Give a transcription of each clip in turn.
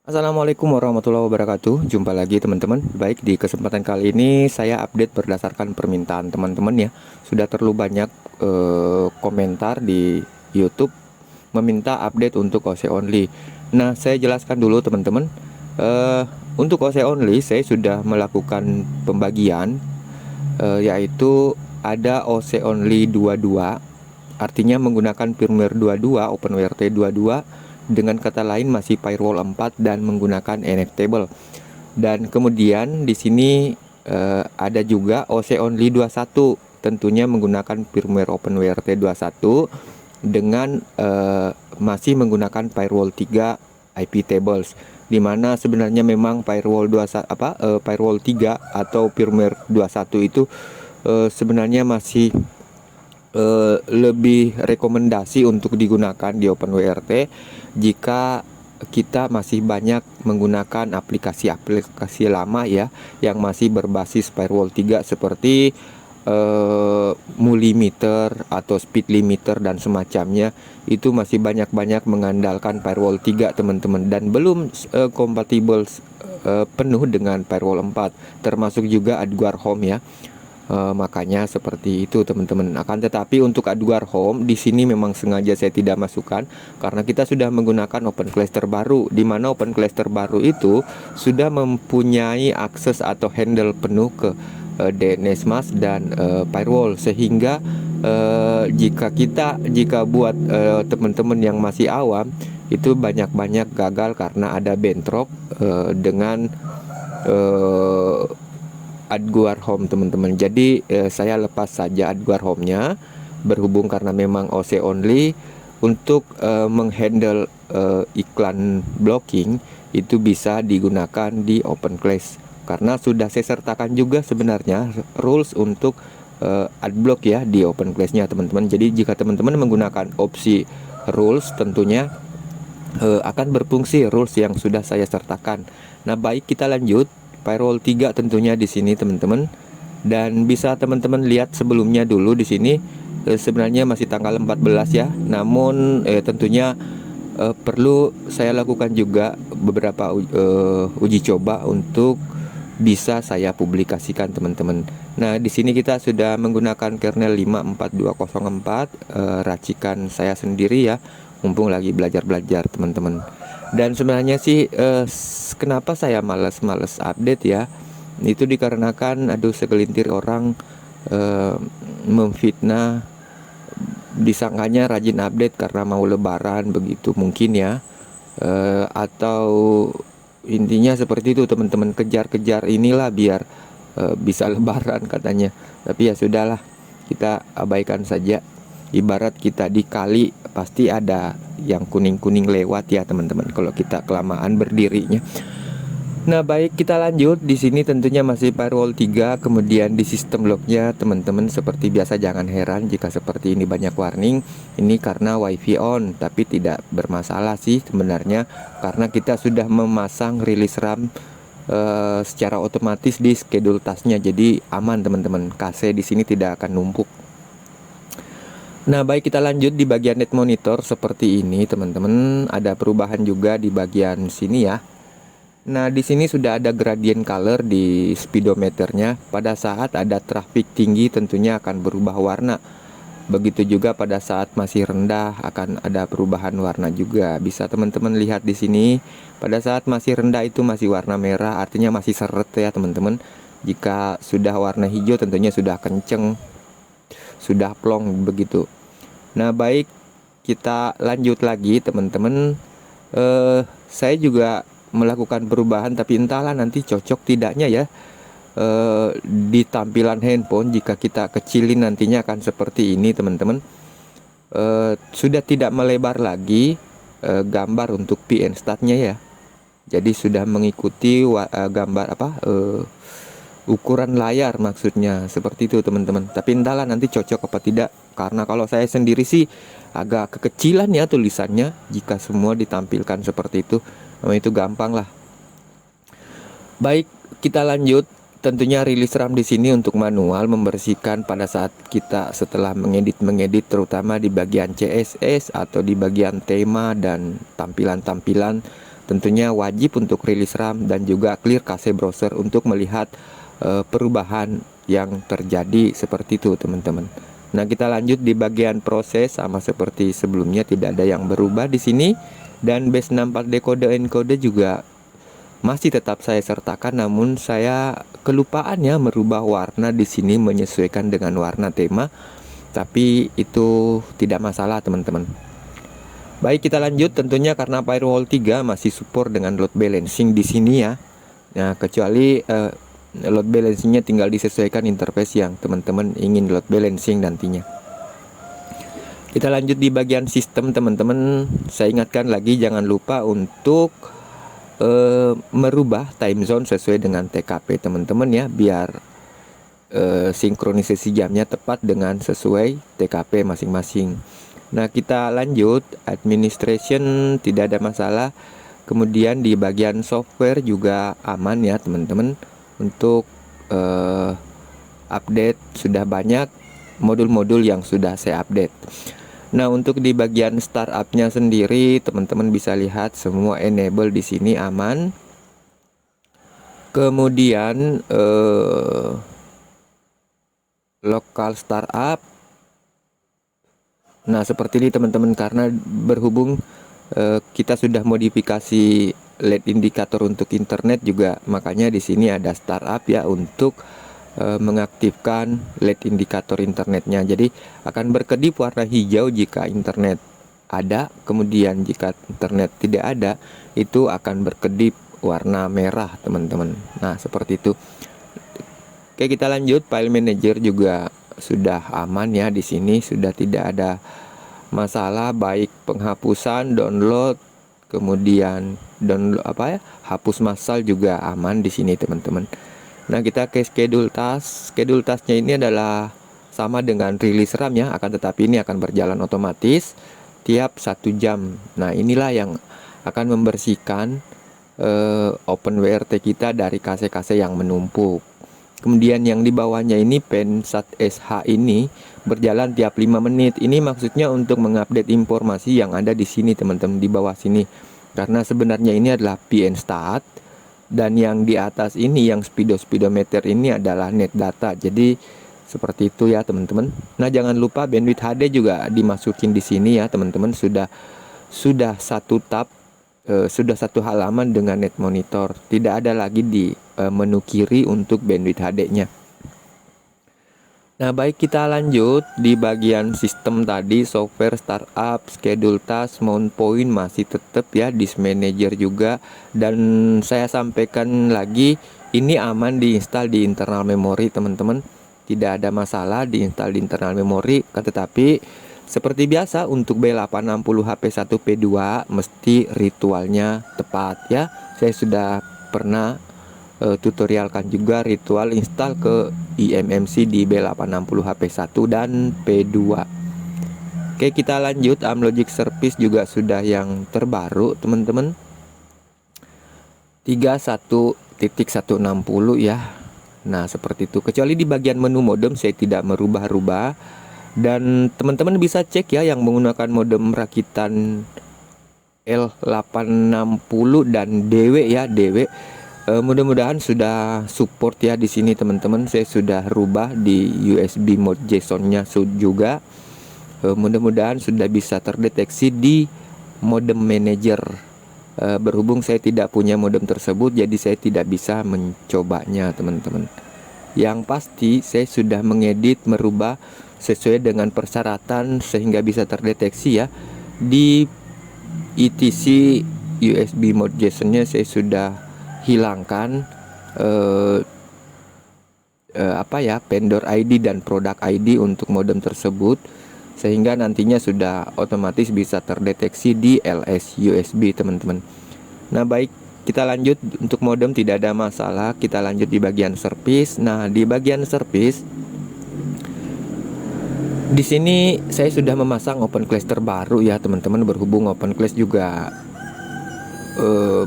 Assalamualaikum warahmatullahi wabarakatuh. Jumpa lagi teman-teman. Baik, di kesempatan kali ini saya update berdasarkan permintaan teman-teman ya. Sudah terlalu banyak komentar di YouTube meminta update untuk OC only. Nah, saya jelaskan dulu teman-teman. Untuk OC only saya sudah melakukan pembagian, yaitu ada OC only 22, artinya menggunakan firmware 22, OpenWRT 22, dengan kata lain masih firewall 4 dan menggunakan NF-table. Dan kemudian di sini ada juga OC only 21, tentunya menggunakan firmware OpenWRT 21 dengan masih menggunakan firewall 3 IP tables, dimana sebenarnya memang firewall 21 firewall 3 atau firmware 21 itu sebenarnya masih lebih rekomendasi untuk digunakan di OpenWRT jika kita masih banyak menggunakan aplikasi-aplikasi lama ya, yang masih berbasis firewall 3 seperti multimeter atau speed limiter dan semacamnya. Itu masih banyak mengandalkan firewall 3 teman-teman, dan belum kompatibel penuh dengan firewall 4, termasuk juga AdGuard Home ya. Makanya seperti itu teman-teman. Akan tetapi untuk AdGuard Home di sini memang sengaja saya tidak masukkan karena kita sudah menggunakan OpenClass terbaru, di mana OpenClass terbaru itu sudah mempunyai akses atau handle penuh ke DNS mask dan firewall, sehingga jika buat teman-teman yang masih awam itu banyak gagal karena ada bentrok dengan AdGuard Home teman-teman. Jadi saya lepas saja AdGuard Home-nya, berhubung karena memang OC only. Untuk menghandle iklan blocking itu bisa digunakan di OpenClass, karena sudah saya sertakan juga sebenarnya rules untuk adblock ya di OpenClass-nya teman-teman. Jadi jika teman-teman menggunakan opsi rules, tentunya akan berfungsi rules yang sudah saya sertakan. Nah, baik, kita lanjut. Firewall 3 tentunya di sini teman-teman, dan bisa teman-teman lihat sebelumnya dulu di sini sebenarnya masih tanggal 14 ya. Namun tentunya perlu saya lakukan juga beberapa uji coba untuk bisa saya publikasikan teman-teman. Nah, di sini kita sudah menggunakan kernel 54204, racikan saya sendiri ya, mumpung lagi belajar-belajar teman-teman. Dan sebenarnya sih kenapa saya males update ya, itu dikarenakan segelintir orang memfitnah, disangkanya rajin update karena mau lebaran begitu mungkin ya, atau intinya seperti itu teman-teman, kejar-kejar inilah biar bisa lebaran katanya. Tapi ya sudahlah, kita abaikan saja. Ibarat kita di kali pasti ada yang kuning-kuning lewat ya teman-teman, kalau kita kelamaan berdirinya. Nah, baik, kita lanjut. Di sini tentunya masih firewall 3, kemudian di sistem lognya teman-teman seperti biasa jangan heran jika seperti ini banyak warning. Ini karena wifi on, tapi tidak bermasalah sih sebenarnya, karena kita sudah memasang rilis RAM secara otomatis di schedule tasnya, jadi aman teman-teman. KC di sini tidak akan numpuk. Nah, baik, kita lanjut di bagian net monitor seperti ini teman-teman. Ada perubahan juga di bagian sini ya. Nah, di sini sudah ada gradient color di speedometernya. Pada saat ada traffic tinggi tentunya akan berubah warna. Begitu juga pada saat masih rendah akan ada perubahan warna juga. Bisa teman-teman lihat di sini. Pada saat masih rendah itu masih warna merah, artinya masih seret ya teman-teman. Jika sudah warna hijau tentunya sudah kenceng, sudah plong begitu. Nah, baik, kita lanjut lagi teman-teman. Saya juga melakukan perubahan, tapi entahlah nanti cocok tidaknya ya di tampilan handphone. Jika kita kecilin nantinya akan seperti ini teman-teman. Sudah tidak melebar lagi gambar untuk PN statnya ya. Jadi sudah mengikuti gambar ukuran layar, maksudnya seperti itu teman-teman. Tapi entahlah nanti cocok apa tidak, karena kalau saya sendiri sih agak kekecilan ya tulisannya jika semua ditampilkan seperti itu. Itu gampang lah. Baik, kita lanjut. Tentunya rilis RAM di sini untuk manual membersihkan pada saat kita setelah mengedit, terutama di bagian CSS atau di bagian tema dan tampilan-tampilan tentunya wajib untuk rilis RAM dan juga clear cache browser untuk melihat perubahan yang terjadi seperti itu teman-teman. Nah, kita lanjut di bagian proses, sama seperti sebelumnya, tidak ada yang berubah di sini. Dan base64 decode encode juga masih tetap saya sertakan, namun saya kelupaan ya merubah warna di sini menyesuaikan dengan warna tema. Tapi itu tidak masalah teman-teman. Baik, kita lanjut tentunya karena Firewall 3 masih support dengan load balancing di sini ya. Nah, kecuali load balancingnya tinggal disesuaikan interface yang teman-teman ingin load balancing nantinya. Kita lanjut di bagian sistem teman-teman. Saya ingatkan lagi, jangan lupa untuk merubah time zone sesuai dengan TKP teman-teman ya, biar sinkronisasi jamnya tepat dengan sesuai TKP masing-masing. Nah, kita lanjut administration, tidak ada masalah. Kemudian di bagian software juga aman ya teman-teman. Untuk update sudah banyak modul-modul yang sudah saya update. Nah, untuk di bagian startupnya sendiri teman-teman bisa lihat semua enable di sini aman. Kemudian local startup. Nah, seperti ini teman-teman, karena berhubung kita sudah modifikasi LED indikator untuk internet juga, makanya di sini ada startup ya untuk mengaktifkan LED indikator internetnya. Jadi akan berkedip warna hijau jika internet ada, kemudian jika internet tidak ada itu akan berkedip warna merah teman-teman. Nah, seperti itu. Oke, kita lanjut. File manager juga sudah aman ya, di sini sudah tidak ada masalah, baik penghapusan, download, kemudian download hapus massal juga aman di sini teman-teman. Nah, kita ke schedule task. Schedule tasknya ini adalah sama dengan rilis RAM ya, akan tetapi ini akan berjalan otomatis tiap 1 jam. Nah, inilah yang akan membersihkan OpenWRT kita dari kase-kase yang menumpuk. Kemudian yang di bawahnya ini Pensat SH ini berjalan tiap 5 menit. Ini maksudnya untuk mengupdate informasi yang ada di sini teman-teman, di bawah sini. Karena sebenarnya ini adalah PNStat, dan yang di atas ini yang speedometer ini adalah net data. Jadi seperti itu ya teman-teman. Nah, jangan lupa bandwidth HD juga dimasukin di sini ya teman-teman. Sudah satu tab, sudah satu halaman dengan net monitor. Tidak ada lagi di menu kiri untuk bandwidth HD-nya. Nah, baik, kita lanjut di bagian sistem tadi, software, startup, schedule task, mount point masih tetap ya, disk manager juga. Dan saya sampaikan lagi, ini aman diinstal di internal memori teman-teman. Tidak ada masalah diinstal di internal memori. Tetapi seperti biasa untuk B860HP1P2 mesti ritualnya tepat ya. Saya sudah pernah tutorialkan juga ritual install ke eMMC di B860HP1 dan P2. Oke, kita lanjut. Amlogic Service juga sudah yang terbaru teman-teman, 31.160 ya. Nah, seperti itu. Kecuali di bagian menu modem saya tidak merubah-rubah. Dan teman-teman bisa cek ya yang menggunakan modem rakitan L860 dan DW ya, DW. Mudah-mudahan sudah support ya di sini teman-teman. Saya sudah rubah di USB mode JSON-nya juga. Mudah-mudahan sudah bisa terdeteksi di modem manager. Berhubung saya tidak punya modem tersebut, jadi saya tidak bisa mencobanya teman-teman. Yang pasti saya sudah mengedit, merubah sesuai dengan persyaratan sehingga bisa terdeteksi ya. Di ETC USB mode JSON-nya saya sudah hilangkan vendor ID dan produk ID untuk modem tersebut, sehingga nantinya sudah otomatis bisa terdeteksi di LS USB teman-teman. Nah, baik, kita lanjut. Untuk modem tidak ada masalah. Kita lanjut di bagian service. Nah, di bagian service di sini saya sudah memasang OpenClass terbaru ya teman-teman. Berhubung OpenClass juga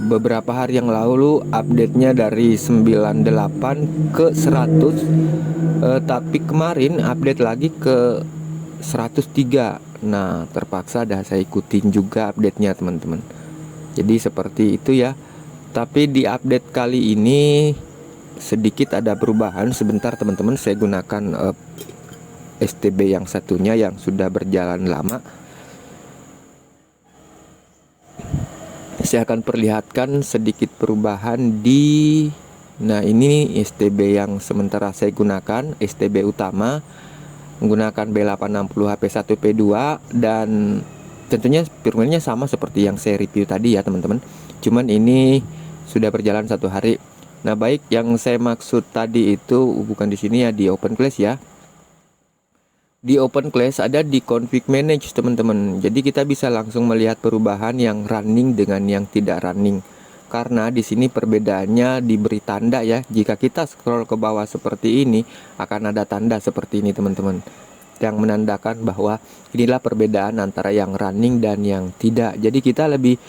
beberapa hari yang lalu update-nya dari 98 ke 100, tapi kemarin update lagi ke 103. Nah, terpaksa dah saya ikutin juga update-nya teman-teman. Jadi seperti itu ya. Tapi di update kali ini sedikit ada perubahan. Sebentar teman-teman, saya gunakan STB yang satunya yang sudah berjalan lama. Saya akan perlihatkan sedikit perubahan di... Nah, ini STB yang sementara saya gunakan, STB utama, menggunakan B860 HP1P2, dan tentunya firmware-nya sama seperti yang saya review tadi ya teman-teman. Cuman ini sudah berjalan 1 hari. Nah, baik, yang saya maksud tadi itu bukan di sini ya, di OpenClass ya. Di OpenClass ada di config manage teman-teman. Jadi kita bisa langsung melihat perubahan yang running dengan yang tidak running. Karena di sini perbedaannya diberi tanda ya. Jika kita scroll ke bawah seperti ini, akan ada tanda seperti ini teman-teman, yang menandakan bahwa inilah perbedaan antara yang running dan yang tidak. Jadi kita lebih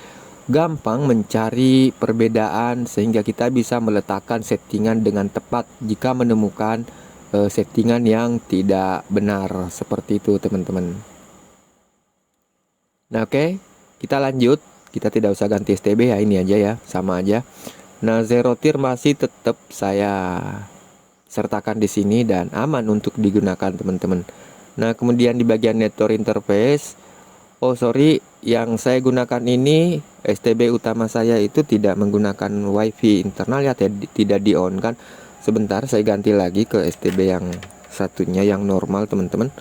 gampang mencari perbedaan sehingga kita bisa meletakkan settingan dengan tepat jika menemukan settingan yang tidak benar seperti itu teman-teman. Nah, oke, kita lanjut. Kita tidak usah ganti STB ya, ini aja ya, sama aja. Nah, zero tier masih tetap saya sertakan di sini dan aman untuk digunakan teman-teman. Nah, kemudian di bagian network interface, oh sorry, yang saya gunakan ini STB utama saya itu tidak menggunakan WiFi internal ya, tidak di on kan. Sebentar, saya ganti lagi ke STB yang satunya yang normal teman-teman.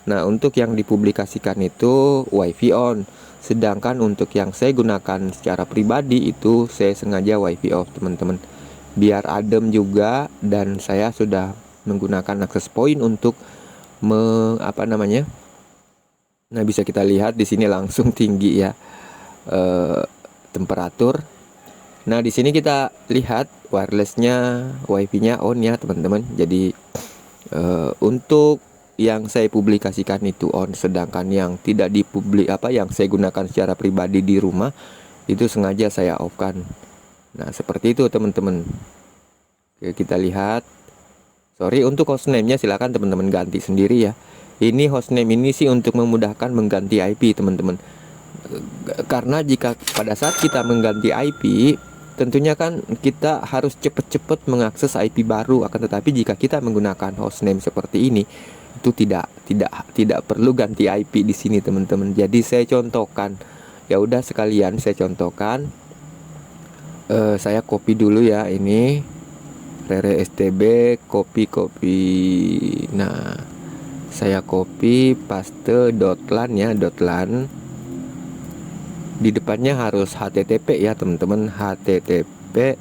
Nah, untuk yang dipublikasikan itu WiFi on, sedangkan untuk yang saya gunakan secara pribadi itu saya sengaja WiFi off teman-teman, biar adem juga. Dan saya sudah menggunakan access point untuk Nah, bisa kita lihat di sini langsung tinggi ya temperatur. Nah, di sini kita lihat wirelessnya, wifi-nya on ya teman-teman. Jadi untuk yang saya publikasikan itu on, sedangkan yang tidak yang saya gunakan secara pribadi di rumah itu sengaja saya off kan. Nah, seperti itu teman-teman. Oke, kita lihat. Sorry, untuk hostname-nya silakan teman-teman ganti sendiri ya. Ini hostname ini sih untuk memudahkan mengganti IP teman-teman. Karena jika pada saat kita mengganti IP, tentunya kan kita harus cepat-cepat mengakses IP baru. Akan tetapi jika kita menggunakan hostname seperti ini, itu tidak perlu ganti IP di sini teman-teman. Jadi saya contohkan. Ya udah sekalian saya contohkan. Saya copy dulu ya ini Rere STB, copy. Nah, saya copy paste .lan ya, .lan. Di depannya harus HTTP ya teman-teman, http://.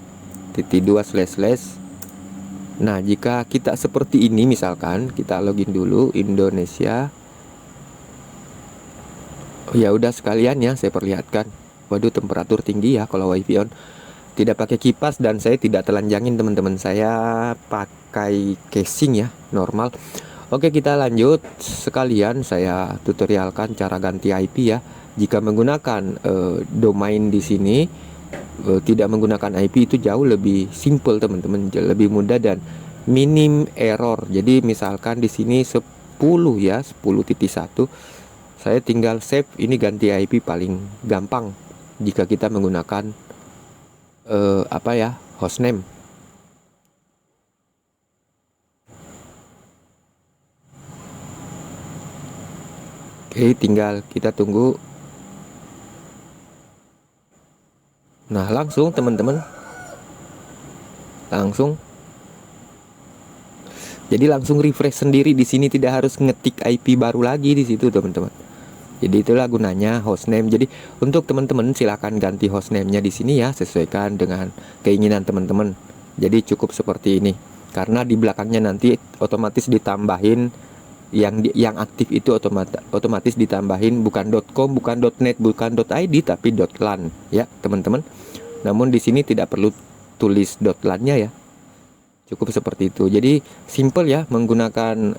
Nah, jika kita seperti ini, misalkan kita login dulu Indonesia. Ya udah sekalian ya saya perlihatkan. Waduh, temperatur tinggi ya kalau WiFi on. Tidak pakai kipas dan saya tidak telanjangin teman-teman. Saya pakai casing ya, normal. Oke, kita lanjut. Sekalian saya tutorialkan cara ganti IP ya. Jika menggunakan domain di sini, tidak menggunakan IP itu jauh lebih simple teman-teman, lebih mudah dan minim error. Jadi misalkan di sini 10 ya, 10.1, saya tinggal save ini ganti IP paling gampang jika kita menggunakan hostname. Oke, tinggal kita tunggu. Nah, langsung teman-teman, jadi langsung refresh sendiri di sini, tidak harus ngetik IP baru lagi di situ teman-teman. Jadi itulah gunanya hostname. Jadi untuk teman-teman silakan ganti hostname-nya di sini ya, sesuaikan dengan keinginan teman-teman. Jadi cukup seperti ini. Karena di belakangnya nanti otomatis ditambahin yang aktif itu otomatis ditambahin bukan .com, bukan .net, bukan .id, tapi .lan ya teman-teman. Namun di sini tidak perlu tulis .lan-nya ya. Cukup seperti itu. Jadi simple ya menggunakan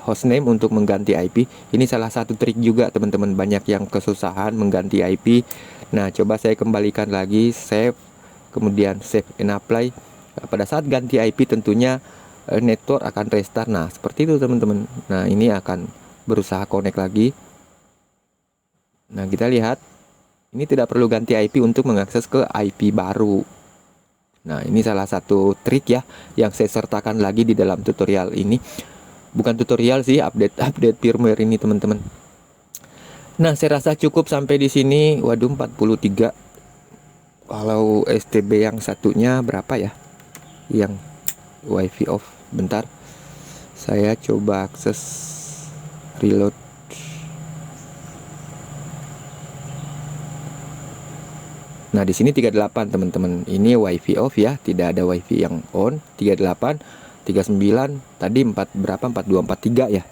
hostname untuk mengganti IP. Ini salah satu trik juga teman-teman, banyak yang kesusahan mengganti IP. Nah, coba saya kembalikan lagi, save, kemudian save and apply. Pada saat ganti IP tentunya network akan restart. Nah, seperti itu teman-teman. Nah, ini akan berusaha connect lagi. Nah, kita lihat Ini tidak perlu ganti IP untuk mengakses ke IP baru. Nah, ini salah satu trik ya yang saya sertakan lagi di dalam tutorial ini. Bukan tutorial sih, update firmware ini teman-teman. Nah, saya rasa cukup sampai di sini. Waduh, 43. Kalau STB yang satunya berapa ya? Yang WiFi off. Bentar. Saya coba akses reload. Nah, di sini 38 teman-teman. Ini WiFi off ya, tidak ada WiFi yang on. 38, 39, tadi 4 berapa? 42, 43 ya.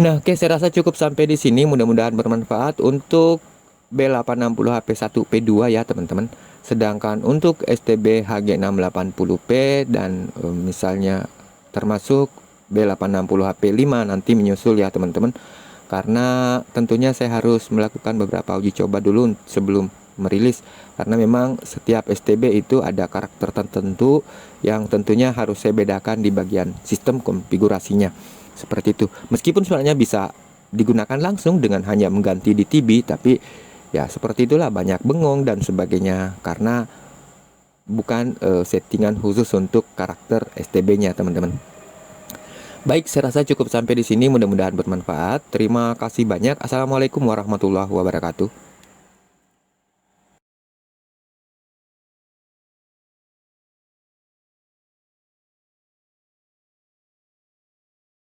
Nah, oke, saya rasa cukup sampai di sini. Mudah-mudahan bermanfaat untuk B860 HP1P2 ya, teman-teman. Sedangkan untuk STB HG680P dan misalnya termasuk B860 HP5 nanti menyusul ya, teman-teman. Karena tentunya saya harus melakukan beberapa uji coba dulu sebelum merilis, karena memang setiap STB itu ada karakter tertentu yang tentunya harus saya bedakan di bagian sistem konfigurasinya. Seperti itu. Meskipun sebenarnya bisa digunakan langsung dengan hanya mengganti di TB, tapi ya seperti itulah, banyak bengong dan sebagainya karena bukan settingan khusus untuk karakter STB-nya, teman-teman. Baik, saya rasa cukup sampai di sini. Mudah-mudahan bermanfaat. Terima kasih banyak. Assalamualaikum warahmatullahi wabarakatuh.